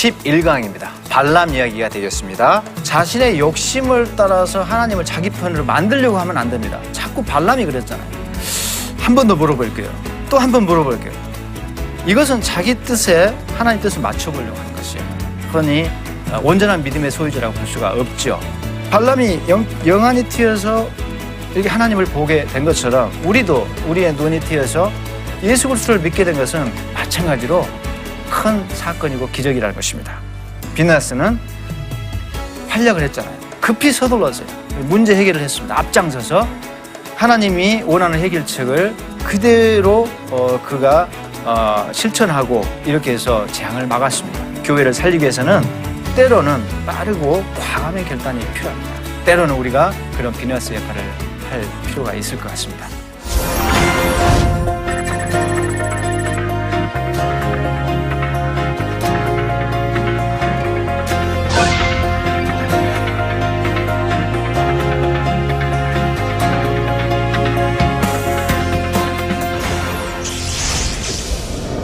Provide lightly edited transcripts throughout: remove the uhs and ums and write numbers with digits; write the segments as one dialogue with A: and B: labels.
A: 11강입니다. 발람 이야기가 되겠습니다. 자신의 욕심을 따라서 하나님을 자기 편으로 만들려고 하면 안 됩니다. 자꾸 발람이 그랬잖아요. 한 번 더 물어볼게요. 또 한 번 물어볼게요. 이것은 자기 뜻에 하나님 뜻을 맞춰보려고 하는 것이에요. 그러니 온전한 믿음의 소유자라고 볼 수가 없죠. 발람이 영안이 트여서 이렇게 하나님을 보게 된 것처럼 우리도 우리의 눈이 트여서 예수 그리스도를 믿게 된 것은 마찬가지로 큰 사건이고 기적이라는 것입니다. 비나스는 활약을 했잖아요. 급히 서둘렀어요. 문제 해결을 했습니다. 앞장서서 하나님이 원하는 해결책을 그대로 그가 실천하고 이렇게 해서 재앙을 막았습니다. 교회를 살리기 위해서는 때로는 빠르고 과감한 결단이 필요합니다. 때로는 우리가 그런 비나스 역할을 할 필요가 있을 것 같습니다.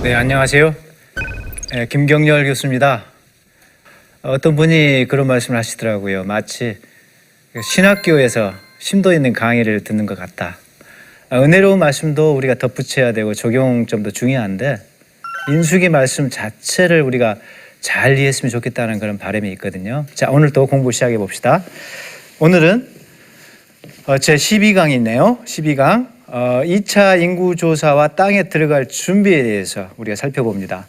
A: 네, 안녕하세요. 김경렬 교수입니다. 어떤 분이 그런 말씀을 하시더라고요. 마치 신학교에서 심도 있는 강의를 듣는 것 같다. 은혜로운 말씀도 우리가 덧붙여야 되고 적용점도 중요한데 민수기 말씀 자체를 우리가 잘 이해했으면 좋겠다는 그런 바람이 있거든요. 자, 오늘 또 공부 시작해 봅시다. 오늘은 제 12강이 있네요. 12강 2차 인구조사와 땅에 들어갈 준비에 대해서 우리가 살펴봅니다.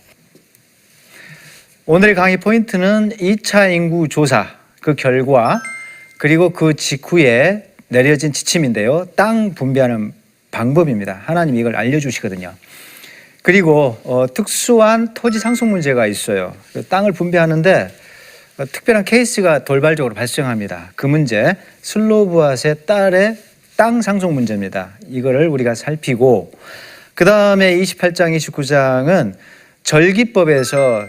A: 오늘의 강의 포인트는 2차 인구조사, 그 결과 그리고 그 직후에 내려진 지침인데요. 땅 분배하는 방법입니다. 하나님이 이걸 알려주시거든요. 그리고 특수한 토지 상속 문제가 있어요. 땅을 분배하는데 특별한 케이스가 돌발적으로 발생합니다. 그 문제, 슬로브앗의 딸의 땅 상속 문제입니다. 이거를 우리가 살피고 그 다음에 28장, 29장은 절기법에서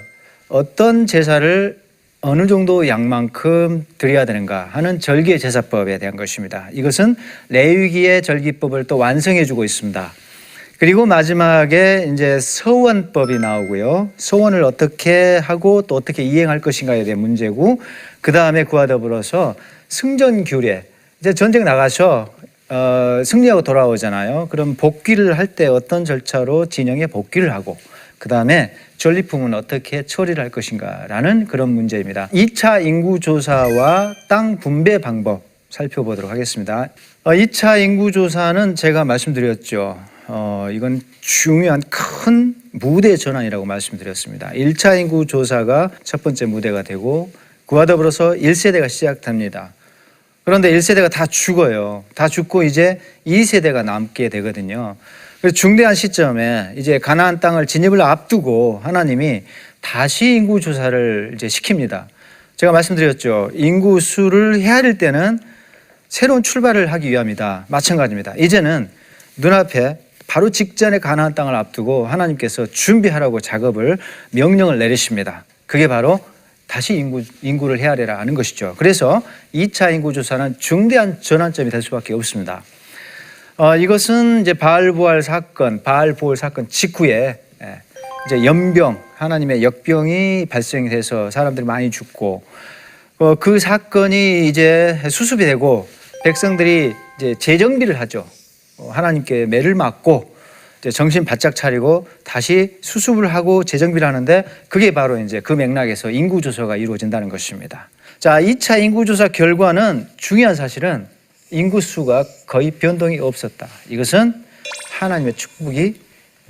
A: 어떤 제사를 어느 정도 양만큼 드려야 되는가 하는 절기의 제사법에 대한 것입니다. 이것은 레위기의 절기법을 또 완성해 주고 있습니다. 그리고 마지막에 이제 서원법이 나오고요. 서원을 어떻게 하고 또 어떻게 이행할 것인가에 대한 문제고 그 다음에 그와 더불어서 승전 규례, 이제 전쟁 나가서 승리하고 돌아오잖아요. 그럼 복귀를 할 때 어떤 절차로 진영에 복귀를 하고 그 다음에 전리품은 어떻게 처리를 할 것인가라는 그런 문제입니다. 2차 인구조사와 땅 분배 방법 살펴보도록 하겠습니다. 2차 인구조사는 제가 말씀드렸죠. 이건 중요한 큰 무대 전환이라고 말씀드렸습니다. 1차 인구조사가 첫 번째 무대가 되고 그와 더불어서 1세대가 시작됩니다. 그런데 1세대가 다 죽어요. 다 죽고 이제 2세대가 남게 되거든요. 그래서 중대한 시점에 이제 가나안 땅을 진입을 앞두고 하나님이 다시 인구 조사를 이제 시킵니다. 제가 말씀드렸죠. 인구 수를 헤아릴 때는 새로운 출발을 하기 위함이다. 마찬가지입니다. 이제는 눈앞에 바로 직전에 가나안 땅을 앞두고 하나님께서 준비하라고 작업을 명령을 내리십니다. 그게 바로 다시 인구를 헤아려라 하는 것이죠. 그래서 2차 인구조사는 중대한 전환점이 될 수밖에 없습니다. 이것은 이제 바알보알 사건 직후에 이제 연병, 하나님의 역병이 발생해서 사람들이 많이 죽고 그 사건이 이제 수습이 되고 백성들이 이제 재정비를 하죠. 하나님께 매를 맞고 정신 바짝 차리고 다시 수습을 하고 재정비를 하는데 그게 바로 이제 그 맥락에서 인구조사가 이루어진다는 것입니다. 자, 2차 인구조사 결과는 중요한 사실은 인구수가 거의 변동이 없었다. 이것은 하나님의 축복이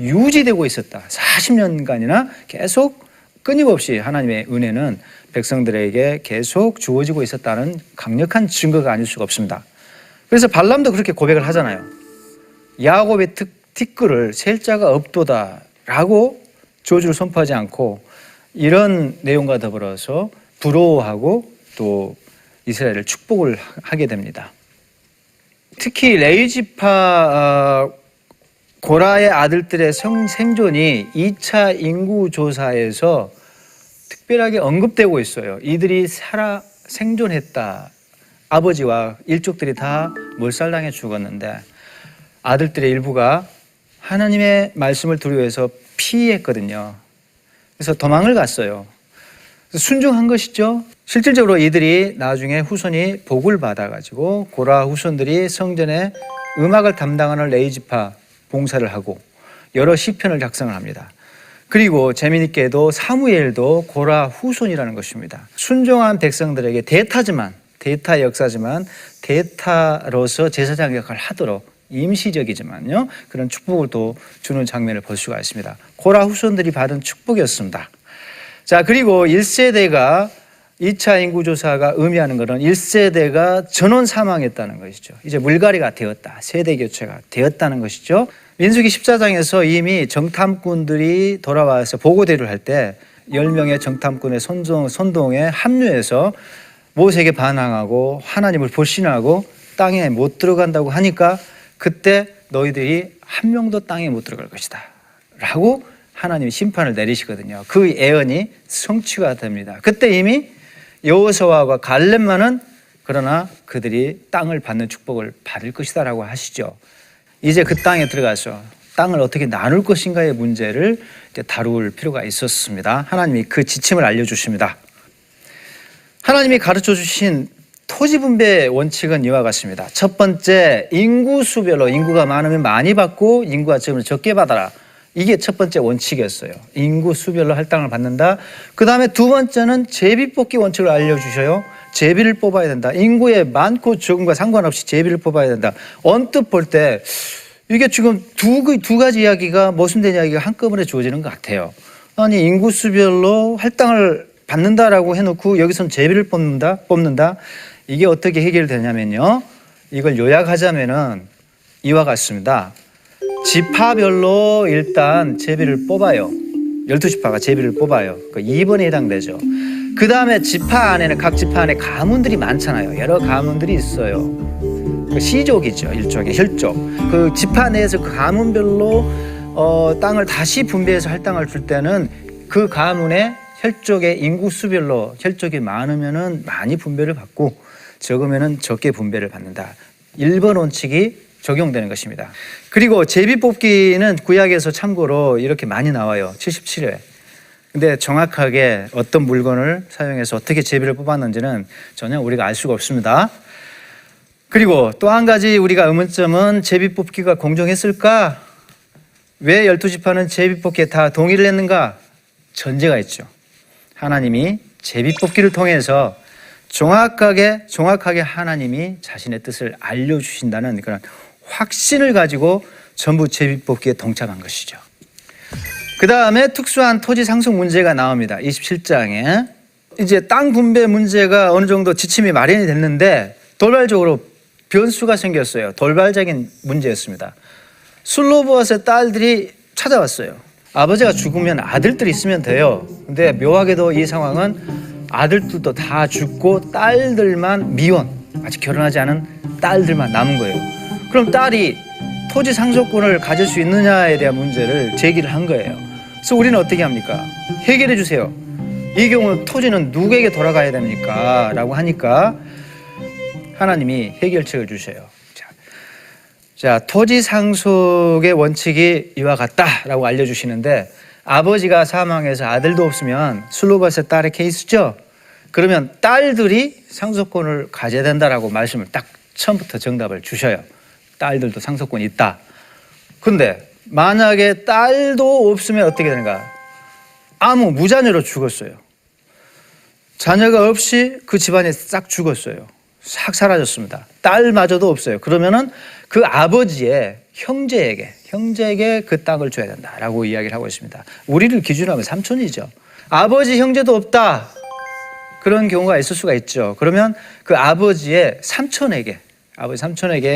A: 유지되고 있었다. 40년간이나 계속 끊임없이 하나님의 은혜는 백성들에게 계속 주어지고 있었다는 강력한 증거가 아닐 수가 없습니다. 그래서 발람도 그렇게 고백을 하잖아요. 야곱의 티끌을 셀 자가 없도다라고 저주를 선포하지 않고 이런 내용과 더불어서 부러워하고 또 이스라엘을 축복을 하게 됩니다. 특히 레위 지파 고라의 아들들의 생존이 2차 인구조사에서 특별하게 언급되고 있어요. 이들이 살아 생존했다. 아버지와 일족들이 다 몰살당해 죽었는데 아들들의 일부가 하나님의 말씀을 두려워해서 피했거든요. 그래서 도망을 갔어요. 순종한 것이죠. 실질적으로 이들이 나중에 후손이 복을 받아가지고 고라 후손들이 성전에 음악을 담당하는 레위지파 봉사를 하고 여러 시편을 작성을 합니다. 그리고 재미있게도 사무엘도 고라 후손이라는 것입니다. 순종한 백성들에게 대타 역사지만 대타로서 제사장 역할을 하도록 임시적이지만요 그런 축복을 또 주는 장면을 볼 수가 있습니다. 고라 후손들이 받은 축복이었습니다. 자, 그리고 1세대가 2차 인구조사가 의미하는 것은 1세대가 전원 사망했다는 것이죠. 이제 물갈이가 되었다. 세대 교체가 되었다는 것이죠. 민수기 14장에서 이미 정탐꾼들이 돌아와서 보고대를 할 때 10명의 정탐꾼의 선동에 합류해서 모세에게 반항하고 하나님을 불신하고 땅에 못 들어간다고 하니까 그때 너희들이 한 명도 땅에 못 들어갈 것이다 라고 하나님이 심판을 내리시거든요. 그 예언이 성취가 됩니다. 그때 이미 여호수아와 갈렙만은 그러나 그들이 땅을 받는 축복을 받을 것이다 라고 하시죠. 이제 그 땅에 들어가서 땅을 어떻게 나눌 것인가의 문제를 이제 다룰 필요가 있었습니다. 하나님이 그 지침을 알려주십니다. 하나님이 가르쳐 주신 토지 분배 원칙은 이와 같습니다. 첫 번째, 인구수별로 인구가 많으면 많이 받고 인구가 적으면 적게 받아라. 이게 첫 번째 원칙이었어요. 인구수별로 할당을 받는다. 그 다음에 두 번째는 제비뽑기 원칙을 알려주셔요. 제비를 뽑아야 된다. 인구의 많고 적음과 상관없이 제비를 뽑아야 된다. 언뜻 볼 때 이게 지금 두 가지 이야기가 모순된 이야기가 한꺼번에 주어지는 것 같아요. 아니 인구수별로 할당을 받는다라고 해놓고 여기서는 제비를 뽑는다. 이게 어떻게 해결되냐면요. 이걸 요약하자면은 이와 같습니다. 지파별로 일단 제비를 뽑아요. 12지파가 제비를 뽑아요. 그 2번에 해당되죠. 그 다음에 지파 안에는 각 지파 안에 가문들이 많잖아요. 여러 가문들이 있어요. 그 시족이죠. 일종의 혈족. 그 지파 내에서 그 가문별로 땅을 다시 분배해서 할당을 줄 때는 그 가문의 혈족의 인구수별로 혈족이 많으면은 많이 분배를 받고 적으면은 적게 분배를 받는다. 1번 원칙이 적용되는 것입니다. 그리고 제비 뽑기는 구약에서 참고로 이렇게 많이 나와요. 77회. 근데 정확하게 어떤 물건을 사용해서 어떻게 제비를 뽑았는지는 전혀 우리가 알 수가 없습니다. 그리고 또 한 가지 우리가 의문점은 제비 뽑기가 공정했을까? 왜 12지파는 제비 뽑기에 다 동의를 했는가? 전제가 있죠. 하나님이 제비 뽑기를 통해서 정확하게 하나님이 자신의 뜻을 알려주신다는 그런 확신을 가지고 전부 제비 뽑기에 동참한 것이죠. 그 다음에 특수한 토지 상속 문제가 나옵니다. 27장에 이제 땅 분배 문제가 어느 정도 지침이 마련이 됐는데 돌발적으로 변수가 생겼어요. 돌발적인 문제였습니다. 슬로보앗의 딸들이 찾아왔어요. 아버지가 죽으면 아들들이 있으면 돼요. 근데 묘하게도 이 상황은 아들들도 다 죽고 딸들만 미혼, 아직 결혼하지 않은 딸들만 남은 거예요. 그럼 딸이 토지 상속권을 가질 수 있느냐에 대한 문제를 제기를 한 거예요. 그래서 우리는 어떻게 합니까? 해결해 주세요. 이 경우 토지는 누구에게 돌아가야 됩니까? 라고 하니까 하나님이 해결책을 주셔요. 자, 토지 상속의 원칙이 이와 같다라고 알려주시는데 아버지가 사망해서 아들도 없으면 슬로바스의 딸의 케이스죠. 그러면 딸들이 상속권을 가져야 된다라고 말씀을 딱 처음부터 정답을 주셔요. 딸들도 상속권이 있다. 근데 만약에 딸도 없으면 어떻게 되는가? 무자녀로 죽었어요. 자녀가 없이 그 집안이 싹 죽었어요. 싹 사라졌습니다. 딸마저도 없어요. 그러면은 그 아버지의 형제에게 그 땅을 줘야 된다라고 이야기를 하고 있습니다. 우리를 기준으로 하면 삼촌이죠. 아버지 형제도 없다. 그런 경우가 있을 수가 있죠. 그러면 그 아버지의 삼촌에게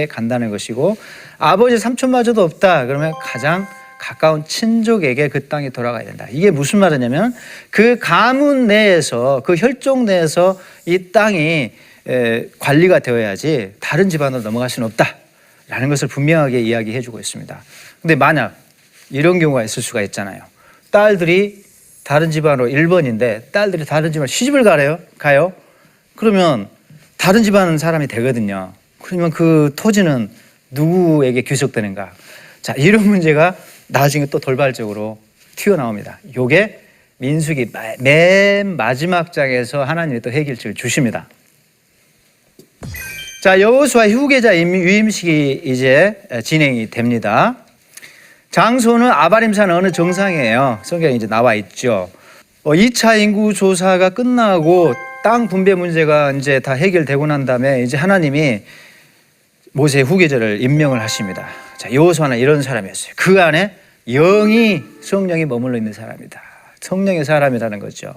A: 간다는 것이고 아버지 삼촌마저도 없다. 그러면 가장 가까운 친족에게 그 땅이 돌아가야 된다. 이게 무슨 말이냐면 그 가문 내에서 그 혈족 내에서 이 땅이 관리가 되어야지 다른 집안으로 넘어갈 수는 없다라는 것을 분명하게 이야기해 주고 있습니다. 근데 만약 이런 경우가 있을 수가 있잖아요. 딸들이 다른 집안으로 1번인데 딸들이 다른 집안으로 시집을 가요. 그러면 다른 집안 사람이 되거든요. 그러면 그 토지는 누구에게 귀속되는가? 자, 이런 문제가 나중에 또 돌발적으로 튀어나옵니다. 이게 민수기 맨 마지막 장에서 하나님이 또 해결책을 주십니다. 자, 여호수아 후계자 위임식이 이제 진행이 됩니다. 장소는 아바림산 어느 정상이에요. 성경에 이제 나와 있죠. 2차 인구 조사가 끝나고 땅 분배 문제가 이제 다 해결되고 난 다음에 이제 하나님이 모세 후계자를 임명을 하십니다. 자, 여호수아는 이런 사람이었어요. 그 안에 영이 성령이 머물러 있는 사람이다. 성령의 사람이라는 거죠.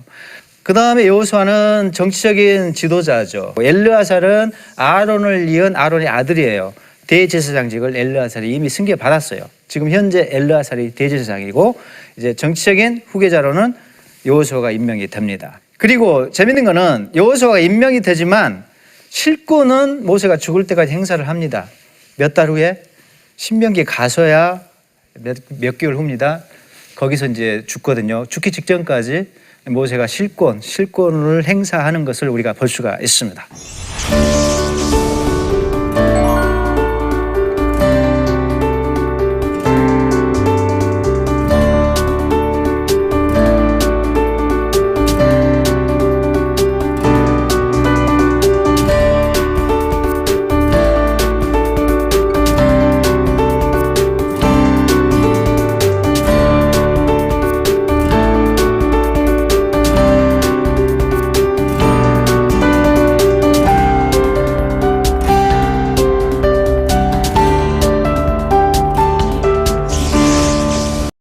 A: 그 다음에 여호수아는 정치적인 지도자죠. 엘르아살은 아론을 이은 아론의 아들이에요. 대제사장직을 엘르아살이 이미 승계 받았어요. 지금 현재 엘르아살이 대제사장이고 이제 정치적인 후계자로는 여호수아가 임명이 됩니다. 그리고 재밌는 거는 여호수아가 임명이 되지만 실권은 모세가 죽을 때까지 행사를 합니다. 몇 달 후에 신명기 가서야 몇 개월 후입니다. 거기서 이제 죽거든요. 죽기 직전까지 모세가 실권을 행사하는 것을 우리가 볼 수가 있습니다.